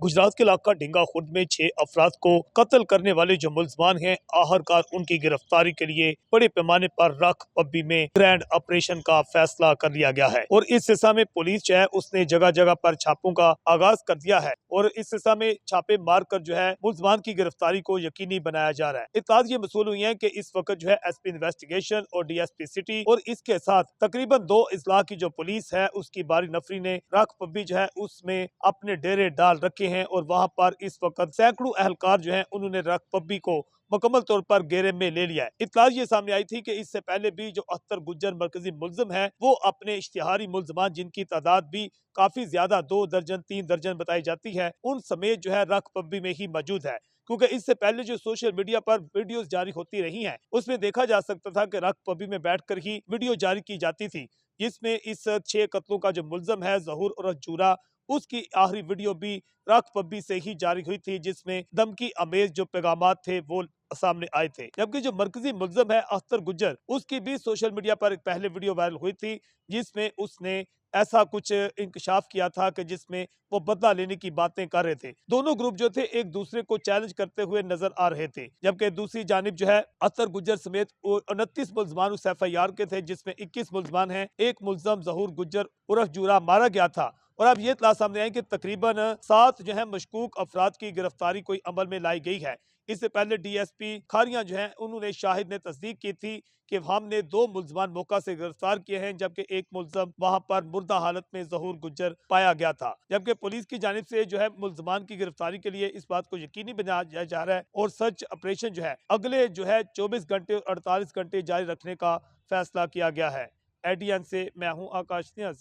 गुजरात के इलाका ढिंगा खुर्द में 6 अफराद को कत्ल करने वाले जो मुल्जमान हैं, आखिरकार उनकी गिरफ्तारी के लिए बड़े पैमाने पर रख पब्बी में ग्रैंड ऑपरेशन का फैसला कर लिया गया है। और इस सिलसिले में पुलिस जो है उसने जगह जगह पर छापों का आगाज कर दिया है और इस सिलसिले में छापे मारकर जो है मुल्जमान की गिरफ्तारी को यकीनी बनाया जा रहा है। इत्तलात ये मसूल हुई है कि इस वक्त जो है एसपी इन्वेस्टिगेशन और डीएसपी सिटी और इसके साथ तकरीबन 2 अजला की जो पुलिस है उसकी बारी नफरी ने रख पब्बी जो है उसमें अपने डेरे डाल रखे हैं और वहां पर इस वक्त सैकड़ों अहलकार जो हैं उन्होंने रख पब्बी को मुकम्मल तौर पर घेरे में ले लिया है। इत्तला ये सामने आई थी कि इससे पहले भी जो अख्तर गुज्जर मरकजी मुल्जिम है वो अपने इश्तिहारी मुल्जमान जिनकी तादाद भी काफी ज्यादा 2 दर्जन 3 दर्जन बताई जाती है उन समेत जो है रख पब्बी में ही मौजूद है। क्योंकि इससे पहले जो सोशल मीडिया पर वीडियोस जारी होती रही हैं उसमें देखा जा सकता था कि रख पब्बी में बैठकर ही वीडियो जारी की जाती थी, जिसमें इस 6 कत्लों का जो मुल्जिम है जहूर और जूरा उसकी आखिरी वीडियो भी रख पब्बी से ही जारी हुई थी, जिसमें धमकी अमेज जो पैगामात थे वो सामने आए थे। जबकि जो मरकजी मुल्जिम है अख्तर गुज्जर उसकी भी सोशल मीडिया पर एक पहले वीडियो वायरल हुई थी, जिसमें उसने ऐसा कुछ इंकशाफ किया था कि जिसमें वो बदला लेने की बातें कर रहे थे। दोनों ग्रुप जो थे एक दूसरे को चैलेंज करते हुए नजर आ रहे थे। जबकि दूसरी जानिब जो है अख्तर गुज्जर समेत 29 मुल्जमान उस FIR के थे, जिसमें 21 मुल्जमान हैं। एक मुल्जम जहूर गुज्जर उर्फ जूरा मारा गया था। और अब ये इत्तला सामने आई कि तकरीबन 7 जो है मशकूक अफराद की गिरफ्तारी कोई अमल में लाई गई है। इससे पहले DSP खारियां जो है उन्होंने शाहिद ने तस्दीक की थी कि हमने 2 मुल्जमान मौका से गिरफ्तार किए हैं, जबकि एक मुल्जम वहां पर मुर्दा हालत में जहूर गुज्जर पाया गया था। जबकि पुलिस की जानिब से जो है मुल्जमान की गिरफ्तारी के लिए इस बात को यकीनी बनाया जा रहा है और सर्च ऑपरेशन जो है अगले जो है 24 घंटे और 48 घंटे जारी रखने का फैसला किया गया है। ADN से मैं हूँ आकाश नियाज़ी।